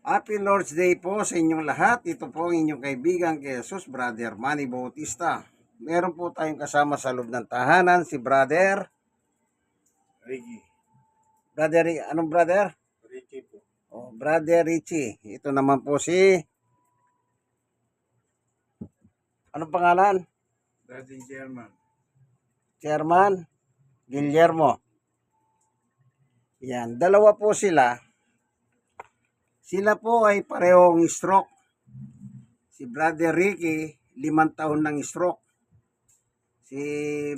Happy Lord's Day po sa inyong lahat. Ito po ang inyong kaibigan kay Jesus, Brother Manny Bautista. Meron po tayong kasama sa loob ng tahanan, si Brother Ricky. Anong brother? Ricky po. Oh, Brother Richie. Ito naman po si, anong pangalan? Dating chairman. Chairman Guillermo. Yan, dalawa po sila. Sila po ay parehong stroke. Si Brother Ricky, 5 taon ng stroke. Si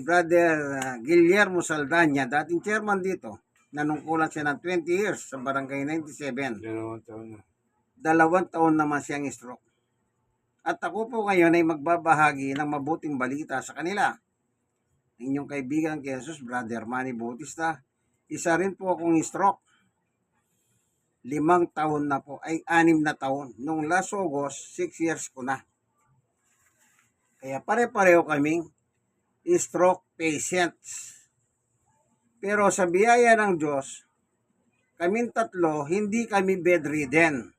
Brother Guillermo Saldana, dating chairman dito, nanungkulan siya ng 20 years sa Barangay 97. 2 taon na. 2 taon naman siyang stroke. At ako po ngayon ay magbabahagi ng mabuting balita sa kanila. Inyong kaibigan kay Jesus, Brother Manny Bautista. Isa rin po akong stroke. 5 taon na po, ay 6 na taon. Nung last August, 6 years ko na. Kaya pare-pareho kaming stroke patients. Pero sa biyaya ng Diyos, kaming tatlo, hindi kami bedridden.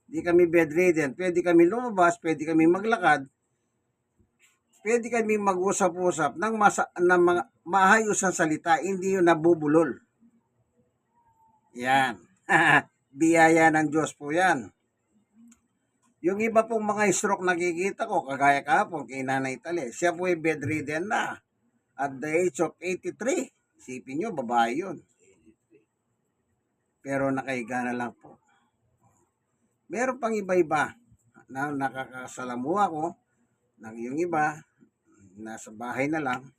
Hindi kami bedridden. Pwede kami lumabas, pwede kami maglakad, pwede kami mag-usap-usap ng mga maayos ang salita, hindi yung nabubulol. Yan. Biyaya ng Diyos po yan. Yung iba pong mga stroke nakikita ko, kagaya kahapon kay Nanay Tali, siya po ay bedridden na at the age of 83. Isipin nyo, babae yun. Pero nakahiga na lang po. Meron pang iba-iba na nakakasalamuha ko. Yung iba, nasa bahay na lang.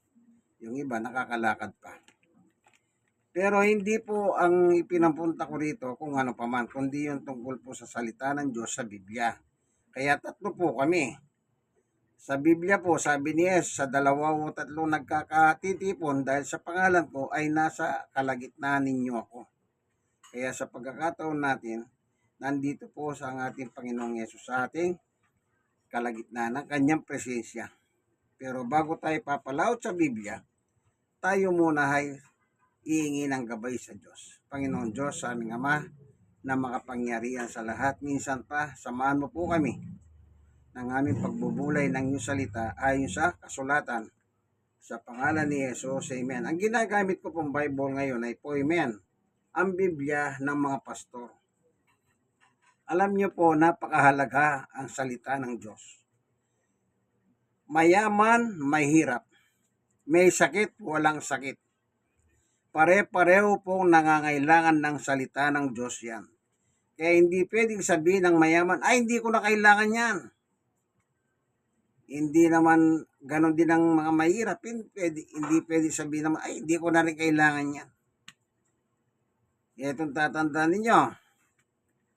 Yung iba, nakakalakad pa. Pero hindi po ang ipinapunta ko rito kung ano paman, kundi yung tungkol po sa salita ng Diyos sa Biblia. Kaya tatlo po kami. Sa Biblia po, sabi ni Jesus, sa 2 o 3 nagkakatitipon dahil sa pangalan ko ay nasa kalagitnaan ninyo ako. Kaya sa pagkakataon natin, nandito po sa ating Panginoong Yesus sa ating kalagitnaan ng kanyang presensya. Pero bago tayo papalaot sa Biblia, tayo muna ay iingi ng gabay sa Diyos. Panginoon Diyos, sa aming Ama, na makapangyarihan sa lahat, minsan pa, samahan mo po kami ng aming pagbubulay ng iyong salita ayon sa kasulatan. Sa pangalan ni Jesus, Amen. Ang ginagamit ko pong Bible ngayon ay po, Amen, ang Biblia ng mga pastor. Alam niyo po, napakahalaga ang salita ng Diyos. Mayaman, mahirap. May sakit, walang sakit. Pare-pareho pong nangangailangan ng salita ng Diyos yan. Kaya hindi pwedeng sabihin ng mayaman, ay hindi ko na kailangan yan. Hindi naman ganon din ang mga mahirap. Hindi pwedeng sabihin naman, ay hindi ko na rin kailangan yan. Itong tatandaan ninyo,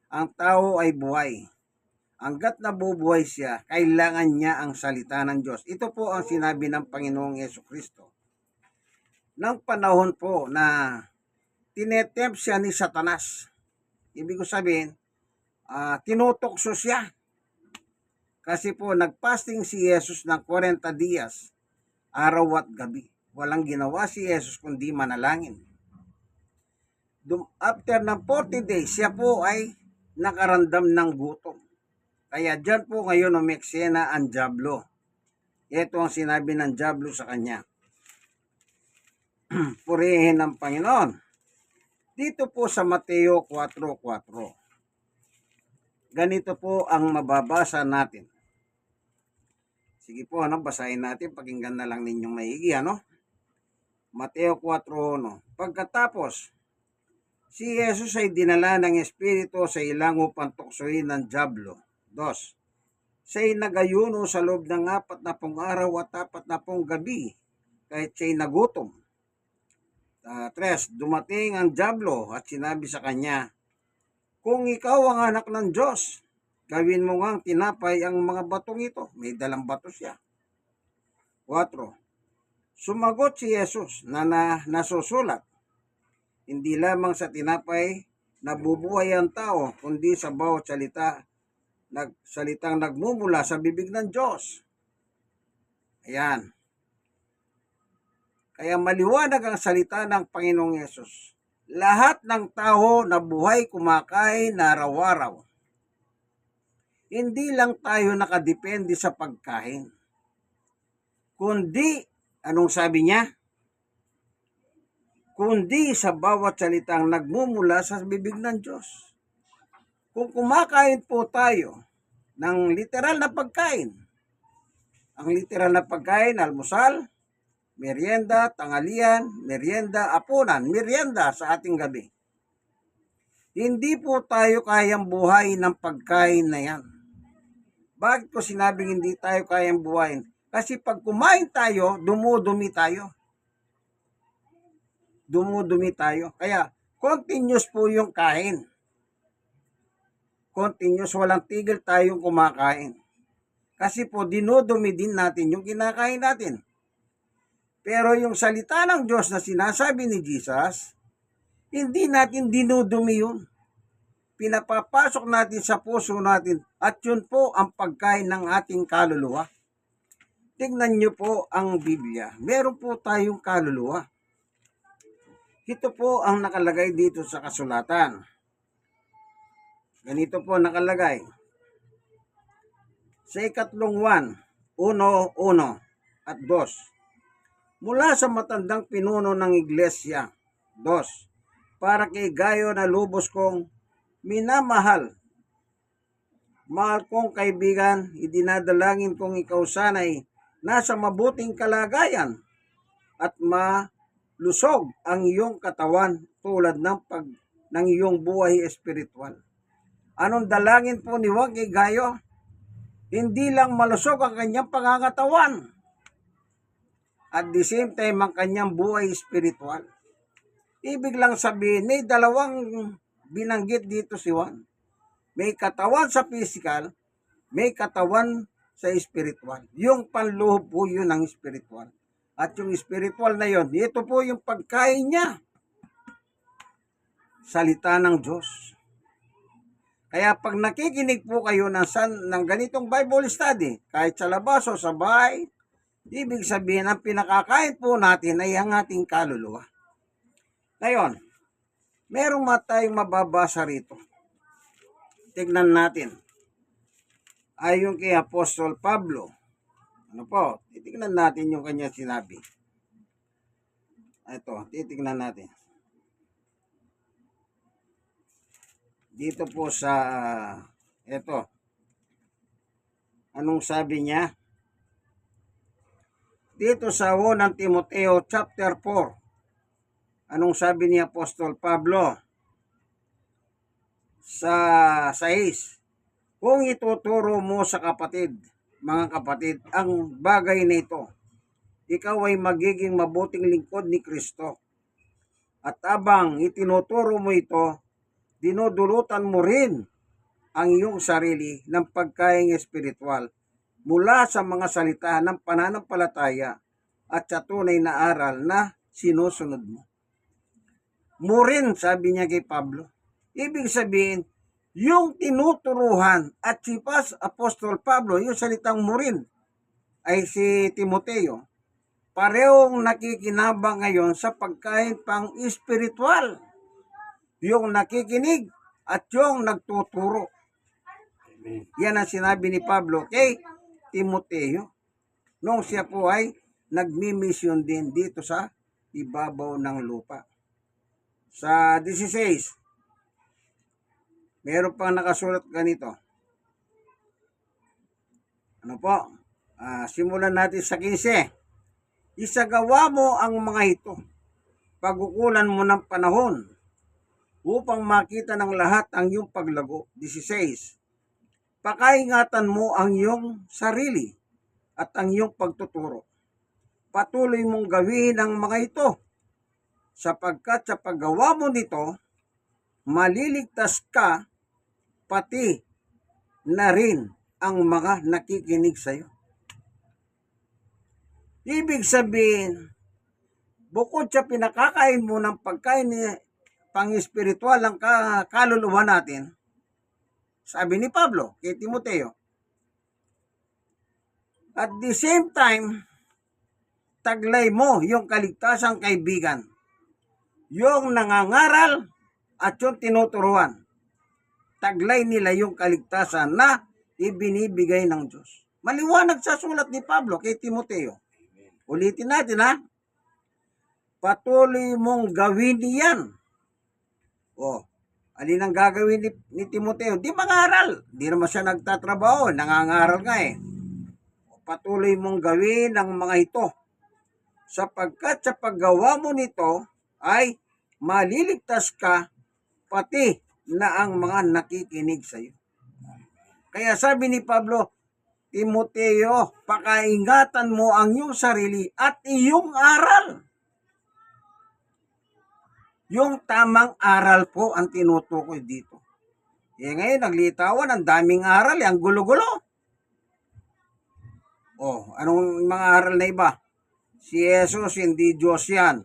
ang tao ay buhay. Hanggat nabubuhay siya, kailangan niya ang salita ng Diyos. Ito po ang sinabi ng Panginoong Jesucristo. Nang panahon po na tinetempt siya ni Satanas, ibig ko sabihin, tinutokso siya. Kasi po nagpasting si Jesus ng 40 dias, araw at gabi. Walang ginawa si Jesus kundi manalangin. After ng 40 days, siya po ay nakaramdam ng gutom. Kaya dyan po ngayon umeksena ang dyablo. Ito ang sinabi ng dyablo sa kanya. Purihin ng Panginoon. Dito po sa Mateo 4:4. Ganito po ang mababasa natin. Sige po, basahin natin. Pakinggan na lang ninyong maigi, Mateo 4:1. Pagkatapos, si Jesus ay dinala ng Espiritu sa ilang upang tuksoin ng dyablo. 2. Siya'y nagayuno sa loob ng 40 araw at 40 gabi, kahit siya'y nagutom. 3. Dumating ang dyablo at sinabi sa kanya, kung ikaw ang anak ng Diyos, gawin mo ngang tinapay ang mga batong ito. May dalang bato siya. 4. Sumagot si Jesus na nasusulat, hindi lamang sa tinapay nabubuhay ang tao, kundi sa bawat salitang nagmumula sa bibig ng Diyos. Ayan. Kaya maliwanag ang salita ng Panginoong Yesus. lahat ng tao na buhay kumakain na araw-araw. Hindi lang tayo nakadepende sa pagkain, kundi, anong sabi niya? Kundi sa bawat salitang nagmumula sa bibig ng Diyos. Kung kumakain po tayo ng literal na pagkain, ang literal na pagkain, almusal, merienda, tanghalian, merienda, apunan, merienda sa ating gabi. Hindi po tayo kayang buhayin ng pagkain na yan. Bakit ko sinabing hindi tayo kayang buhayin? Kasi pag kumain tayo, dumudumi tayo. Dumudumi tayo. Kaya, continuous po yung kain. Continuous, walang tigil tayong kumakain. Kasi po, dinudumi din natin yung kinakain natin. Pero yung salita ng Diyos na sinasabi ni Jesus, hindi natin dinudumi yun. Pinapapasok natin sa puso natin at yun po ang pagkain ng ating kaluluwa. Tingnan nyo po ang Biblia. Meron po tayong kaluluwa. Ito po ang nakalagay dito sa kasulatan. Ganito po nakalagay. Sa ikatlong 1, 1 at 2. Mula sa matandang pinuno ng iglesia, 2. Para kay Gayo na lubos kong minamahal. Mahal kong kaibigan, idinadalangin kong ikaw sana'y nasa mabuting kalagayan at malusog ang iyong katawan tulad ng iyong buhay espiritual. Anong dalangin po ni Juan kay Gayo? Hindi lang malusog ang kanyang pangangatawan at the same time ang kanyang buhay espiritual. Ibig lang sabihin, may dalawang binanggit dito si Juan. May katawan sa physical, may katawan sa spiritual. Yung panloob po yun ang spiritual. At yung spiritual na yun, ito po yung pagkain niya. Salita ng Diyos. Kaya pag nakikinig po kayo ng ganitong Bible study, kahit sa labas o sa bahay, ibig sabihin ang pinakakain po natin ay ang ating kaluluwa. Ngayon, merong tayong mababasa rito. Tignan natin. Ayon kay Apostol Pablo. Ano po? Titignan natin yung kanya sinabi. Ito, titignan natin. Dito po sa, ito. Anong sabi niya? Dito sa 1 Timoteo chapter 4. Anong sabi ni Apostol Pablo? Sa 6, kung ituturo mo sa mga kapatid, ang bagay na ito, ikaw ay magiging mabuting lingkod ni Kristo. At abang itinuturo mo ito, dinudulutan mo rin ang iyong sarili ng pagkain espiritual mula sa mga salita ng pananampalataya at sa tunay na aral na sinusunod mo. Mo rin, sabi niya kay Pablo. Ibig sabihin, yung tinuturuhan at si Apostol Pablo, yung salitang murin, ay si Timoteo, parehong nakikinabang ngayon sa pagkain pang espiritual. Yung nakikinig at yung nagtuturo. Amen. Yan ang sinabi ni Pablo kay Timoteo nung siya po ay nagmi-mission din dito sa ibabaw ng lupa. Sa 16, meron pang nakasulat ganito. Ano po? Simulan natin sa 15. Isagawa mo ang mga ito. Pagkukulan mo ng panahon upang makita ng lahat ang iyong paglago. 16. Pakaingatan mo ang iyong sarili at ang iyong pagtuturo. Patuloy mong gawin ang mga ito sapagkat sa paggawa mo nito, maliligtas ka pati na rin ang mga nakikinig sa iyo. Ibig sabihin, bukod sa pinakakain mo ng pagkain pang-espiritual ang kaluluwa natin, sabi ni Pablo kay Timoteo, at the same time, taglay mo yung kaligtasang kaibigan, yung nangangaral at yung tinuturuan. Taglay nila yung kaligtasan na ibinibigay ng Diyos. Maliwanag sa sulat ni Pablo kay Timoteo. Ulitin natin ha. Patuloy mong gawin yan. O, alin ang gagawin ni Timoteo? Di mangaral. Di naman siya nagtatrabaho. Nangangaral nga eh. Patuloy mong gawin ang mga ito. Sapagkat sa paggawa mo nito ay maliligtas ka pati na ang mga nakikinig sa iyo. Kaya sabi ni Pablo, Timoteo, pakaingatan mo ang iyong sarili at iyong aral. Yung tamang aral po ang tinutukoy dito. Ngayon, naglitawan, ang daming aral, ang gulo-gulo. Anong mga aral na iba? Si Jesus, hindi Diyos yan.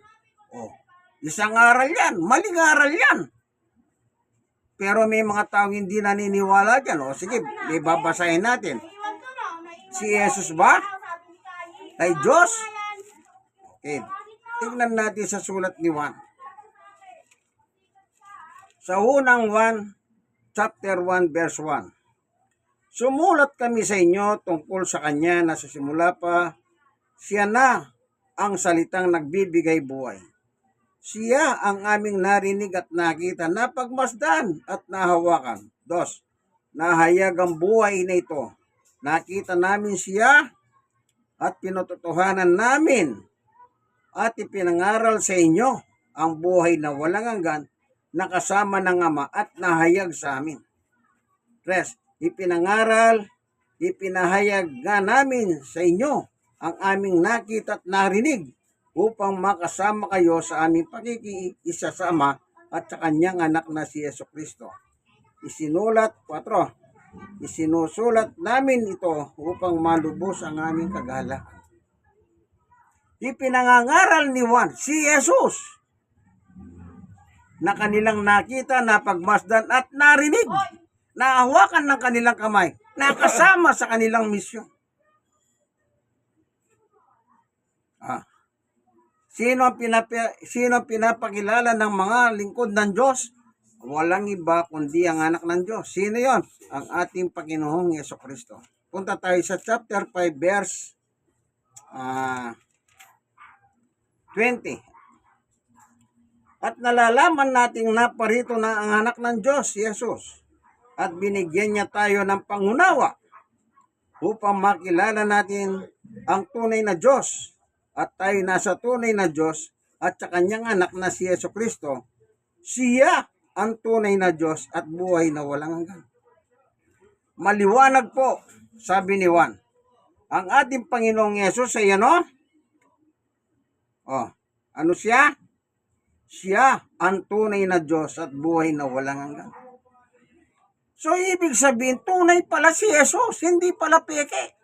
Isang aral yan, maling aral yan. Pero may mga taong hindi naniniwala dyan. Sige, may babasahin natin. Si Jesus ba ay Diyos? Okay. Tingnan natin sa sulat ni Juan. Sa unang 1, chapter 1, verse 1. Sumulat kami sa inyo tungkol sa Kanya na sa simula pa, siya na ang salitang nagbibigay buhay. Siya ang aming narinig at nakita, napagmasdan at nahawakan. 2. Nahayag ang buhay na ito. Nakita namin siya at pinututuhanan namin at ipinangaral sa inyo ang buhay na walang hanggan na kasama ng Ama at nahayag sa amin. 3. Ipinahayag nga namin sa inyo ang aming nakita at narinig upang makasama kayo sa aming pakikiisa sa Ama at sa Kanyang anak na si Jesucristo. Isinusulat namin ito upang malubos ang aming kagalakan. Ipinangangaral ni Juan si Jesus na kanilang nakita, napagmasdan at narinig, nahawakan ng kanilang kamay, nakasama sa kanilang misyon. Sino ang pinapakilala ng mga lingkod ng Diyos? Walang iba kundi ang anak ng Diyos. Sino yon? Ang ating Panginoong Jesucristo. Punta tayo sa chapter 5 verse 20. At nalalaman nating naparito na ang anak ng Diyos, Jesus. At binigyan niya tayo ng pangunawa upang makilala natin ang tunay na Diyos. At tayo nasa tunay na Diyos at sa Kanyang anak na si Jesucristo. Siya ang tunay na Diyos at buhay na walang hanggan. Maliwanag po, sabi ni Juan. Ang ating Panginoong Yesus ay ano? Ano siya? Siya ang tunay na Diyos at buhay na walang hanggan. So, ibig sabihin, tunay pala si Jesus, hindi pala peke.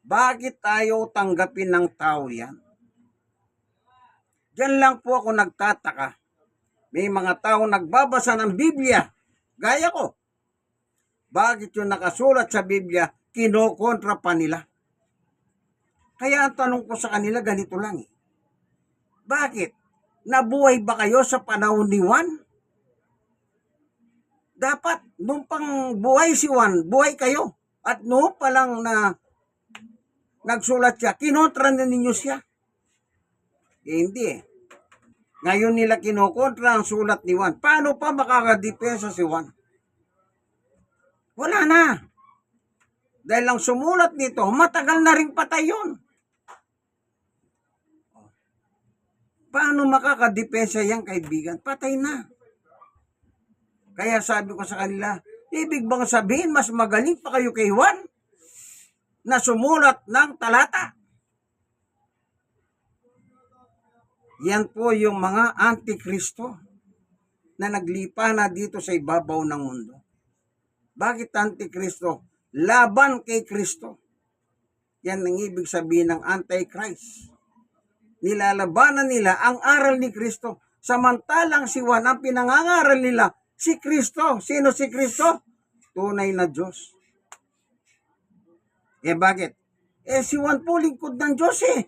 Bakit tayo tanggapin ng tao yan? Diyan lang po ako nagtataka. May mga tao nagbabasa ng Biblia, gaya ko. Bakit yung nakasulat sa Biblia, kinokontra pa nila? Kaya ang tanong ko sa kanila, ganito lang eh. Bakit? Nabuhay ba kayo sa panahon ni Juan? Dapat, nung pang buhay si Juan, buhay kayo. At noon pa lang na nagsulat siya, kinontra na ninyo siya. Hindi eh. Ngayon nila kinokontra ang sulat ni Juan. Paano pa makakadepensa si Juan? Wala na. Dahil lang sumulat nito, matagal na rin patay yun. Paano makakadepensa yan, kaibigan? Patay na. Kaya sabi ko sa kanila, ibig bang sabihin mas magaling pa kayo kay Juan na sumulat ng talata? Yan po yung mga antikristo na naglipa na dito sa ibabaw ng mundo. Bakit antikristo? Laban kay Kristo. Yan ang ibig sabihin ng antichrist. Nilalabanan nila ang aral ni Kristo. Samantalang si Juan, ang pinangangaral nila, si Kristo. Sino si Kristo? Tunay na Diyos. Bakit? Si Juan po lingkod ng Diyos eh.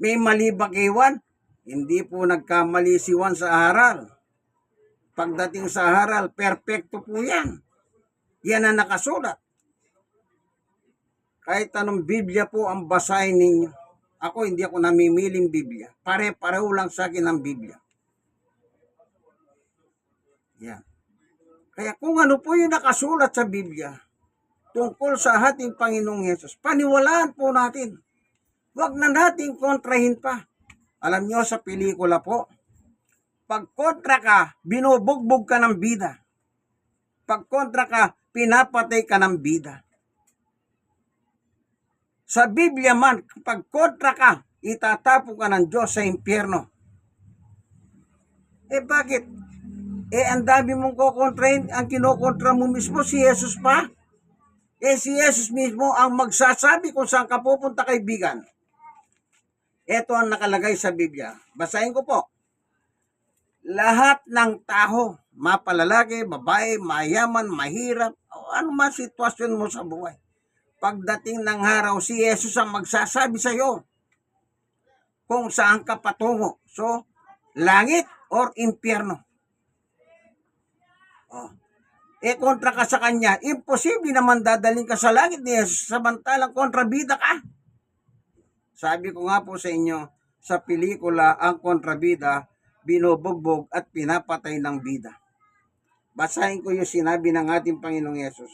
May mali ba kay Juan? Hindi po nagkamali si Juan sa aral. Pagdating sa aral, perpekto po yan. Yan ang nakasulat. Kahit anong Biblia po ang basahin ninyo. Ako, hindi ako namimiling Biblia. Pare-pareho lang sa akin ang Biblia. Yan. Kaya kung ano po yung nakasulat sa Biblia tungkol sa ating Panginoong Yesus, paniwalaan po natin. Huwag na natin kontrahin pa. Alam nyo sa pelikula po, pag kontra ka, binubugbog ka ng bida. Pag kontra ka, pinapatay ka ng bida. Sa Biblia man, pag kontra ka, itatapo ka ng Diyos sa impyerno. Bakit? Ang dami mong kukontrahin, ang kinokontra mo mismo, si Jesus pa. Si Jesus mismo ang magsasabi kung saan ka pupunta, kaibigan. Ito ang nakalagay sa Biblia. Basahin ko po. Lahat ng tao, mapalalaki, babae, mayaman, mahirap, o ano man sitwasyon mo sa buhay. Pagdating ng araw, si Jesus ang magsasabi sa iyo kung saan ka patungo. So, langit or impyerno. Kontra ka sa kanya, imposible naman dadaling ka sa langit ni Jesus, samantalang kontrabida ka. Sabi ko nga po sa inyo, sa pelikula, ang kontrabida, binubugbog at pinapatay ng bida. Basahin ko yung sinabi ng ating Panginoong Yesus.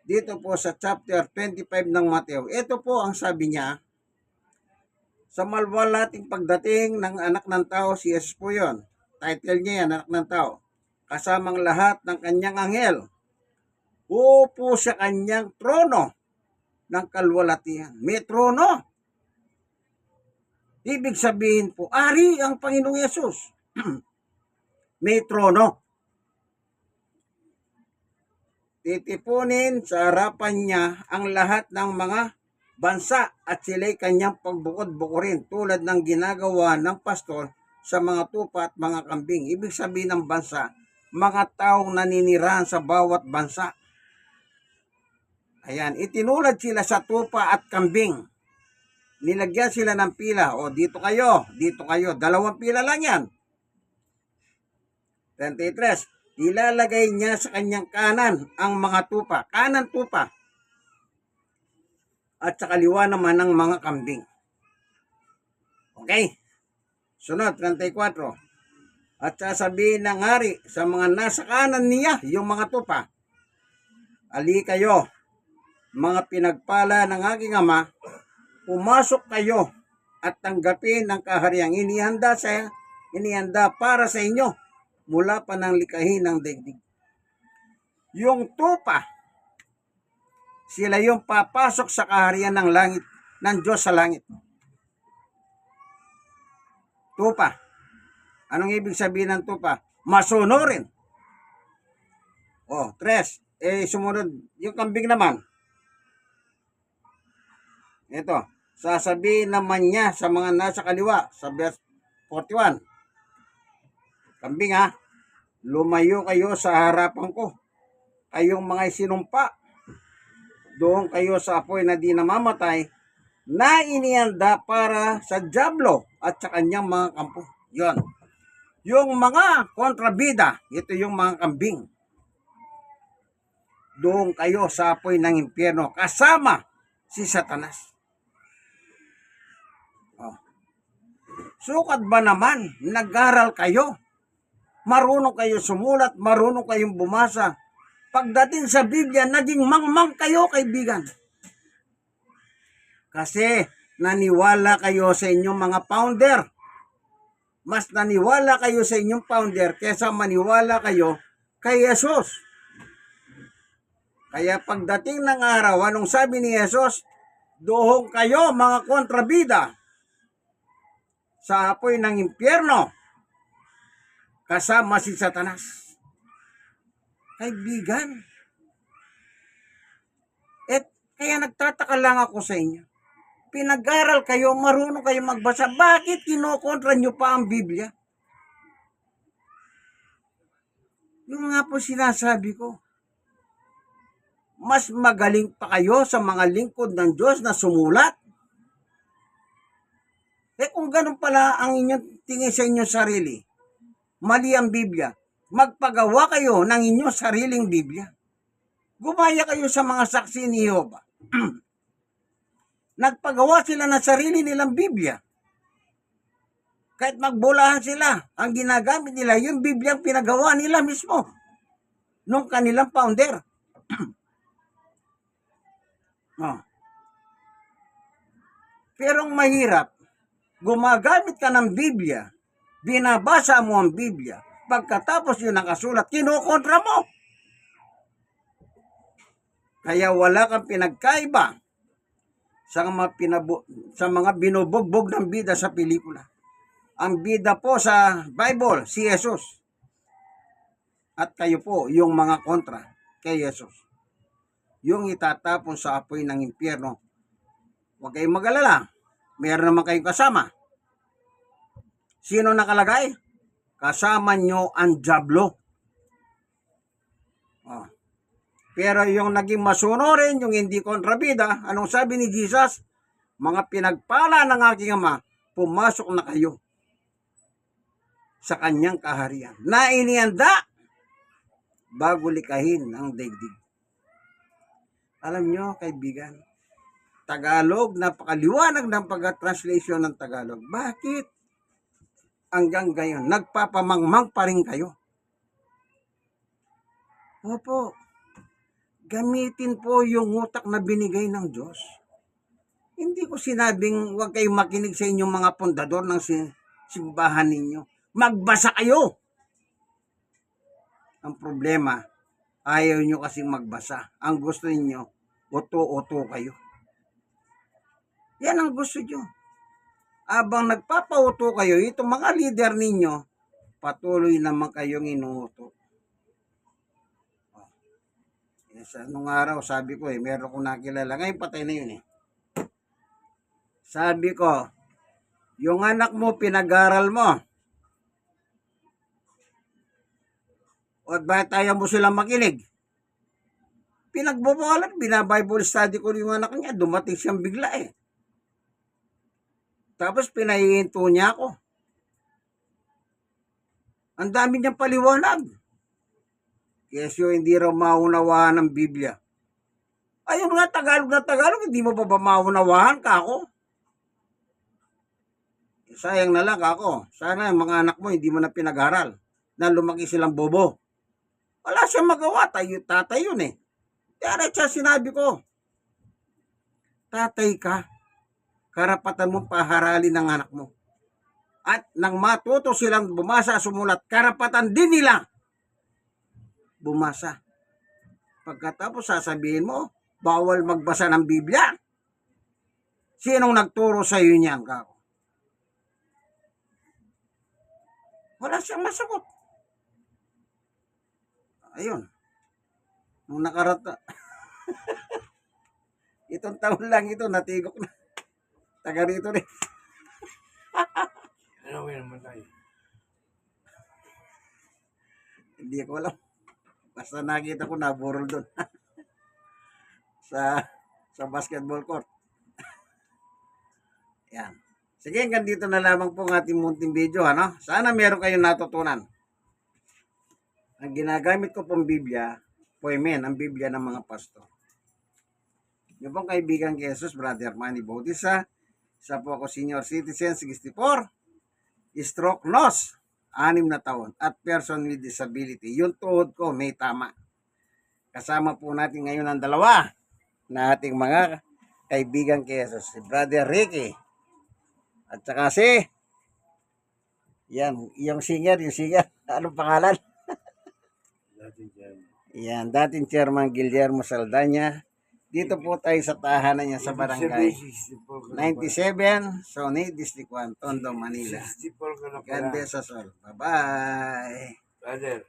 Dito po sa chapter 25 ng Mateo. Ito po ang sabi niya, sa malwalating pagdating ng anak ng tao, si Jesus po yun. Title niya yan, anak ng tao. Kasamang lahat ng kanyang anghel. Uupo sa kanyang trono ng kalwalatian. May trono. Ibig sabihin po, ari ang Panginoong Yesus. May trono. Titipunin sa harapan niya ang lahat ng mga bansa at sila'y kanyang pagbukod-bukurin tulad ng ginagawa ng pastor sa mga tupa at mga kambing. Ibig sabihin ng bansa, mga taong naninirahan sa bawat bansa. Ayan, itinulad sila sa tupa at kambing. Nilagyan sila ng pila. O, dito kayo, dito kayo. 2 pila lang yan. 23. Ilalagay niya sa kanyang kanan ang mga tupa. Kanan tupa. At sa kaliwa naman ang mga kambing. Okay? Sunod, 34. At sasabihin ng hari sa mga nasa kanan niya, yung mga tupa, ali kayo, mga pinagpala ng aking ama, pumasok kayo at tanggapin ang kahariang inihanda para sa inyo mula pa ng likhain ng daigdig. Yung tupa, sila yung papasok sa kaharian ng langit, ng Diyos sa langit. Tupa. Anong ibig sabihin ng tupa? Masunurin. 3. Sumunod, yung kambing naman. Ito, sasabihin naman niya sa mga nasa kaliwa, sa verse 41. Kambing ha, lumayo kayo sa harapan ko. Kayong mga sinumpa, doon kayo sa apoy na di namamatay, na inianda para sa dyablo at sa kanyang mga kampo. Yon. Yung mga kontrabida, ito yung mga kambing. Doon kayo sa apoy ng impyerno, kasama si Satanas. Sukat ba naman, nag-aral kayo? Marunong kayo sumulat, marunong kayong bumasa. Pagdating sa Biblia, naging mangmang kayo, kaibigan. Kasi naniwala kayo sa inyong mga founder. Mas naniwala kayo sa inyong founder kaysa maniwala kayo kay Jesus. Kaya pagdating ng araw, anong sabi ni Jesus? Doon kayo, mga kontrabida, sa apoy ng impyerno, kasama si Satanas. Kaibigan, kaya nagtataka lang ako sa inyo. Pinag-aral kayo, marunong kayo magbasa, bakit kinokontra nyo pa ang Biblia? Yung nga po sinasabi ko, mas magaling pa kayo sa mga lingkod ng Diyos na sumulat. Eh kung ganun pala ang inyong tingin sa inyong sarili, mali ang Biblia, magpagawa kayo ng inyong sariling Biblia. Gumaya kayo sa mga saksi ni Jehovah. Nagpagawa sila ng sarili nilang Biblia. Kahit magbulahan sila, ang ginagamit nila, yung Biblia ang pinagawa nila mismo nung kanilang founder. Oh. Pero ang mahirap, gumagamit ka ng Biblia, binabasa mo ang Biblia, pagkatapos yun nakasulat, kinukontra mo. Kaya wala kang pinagkaiba sa mga binubugbog ng bida sa pelikula. Ang bida po sa Bible, si Jesus. At kayo po, yung mga kontra kay Jesus. Yung itatapon sa apoy ng impyerno. Huwag kayong mag-alala. Meron naman kayong kasama. Sino nakalagay? Kasama nyo ang Diablo. Oh. Pero yung naging masunurin, yung hindi kontrabida, anong sabi ni Jesus? Mga pinagpala ng aking ama, pumasok na kayo sa kanyang kaharian. Na inianda bago likahin ang daigdig. Alam nyo, kaibigan, Tagalog, napakaliwanag ng pag-translation ng Tagalog. Bakit? Hanggang ngayon, nagpapamangmang pa rin kayo. Opo, gamitin po yung utak na binigay ng Diyos. Hindi ko sinabing huwag kayong makinig sa inyong mga pundador ng simbahan ninyo. Magbasa kayo. Ang problema, ayaw nyo kasing magbasa. Ang gusto ninyo, uto-uto kayo. Yan ang gusto nyo. Abang nagpapauto kayo, itong mga leader ninyo, patuloy naman kayong inuuto. Yes, nung araw, sabi ko meron ko nakilala. Ngayon patay na yun Sabi ko, yung anak mo, pinag-aral mo. O bakit ayaw mo silang makinig? Pinagbubuhalan, binabible study ko yung anak niya, dumating siyang bigla Tapos pinahihinto niya ako. Ang dami niyang paliwanag. Kesyo hindi raw maunawahan ng Biblia. Ayun nga, Tagalog na Tagalog, hindi mo ba maunawahan ka ako? Sayang na lang ako. Sana yung mga anak mo hindi mo na pinag-aral. Na lumaki silang bobo. Wala siyang magawa. Tatay yun Kaya siya sinabi ko, tatay ka. Karapatan mong paharalin ng anak mo. At nang matuto silang bumasa, sumulat, karapatan din nila bumasa. Pagkatapos sasabihin mo, bawal magbasa ng Biblia. Sinong nagturo sa iyo niyan, kako? Wala siyang masagot. Ayun. Nung nakarata, itong taon lang ito, natigok na. Taga rito rin. Ano naman tayo? Hindi ko alam. Basta nakita ko, naburol doon. sa basketball court. Yan. Sige, hanggang dito na lamang po ang ating munting video. Sana meron kayong natutunan. Ang ginagamit ko pong Biblia, ang Biblia ng mga pastor. Yung pong kaibigan kay Jesus, Brother Manny Bautista, isa po ako senior citizen, 64, stroke loss, 6 na taon, at person with disability. Yung tuhod ko may tama. Kasama po natin ngayon ang dalawa na ating mga kaibigan kay Jesus, si Brother Ricky, at saka yung singer, anong pangalan? Dating chairman Guillermo Saldana. Dito po tayo sa tahanan niya sa barangay 97, Sonny, District 1, Tondo, Manila. God bless us all. Bye-bye. Brother.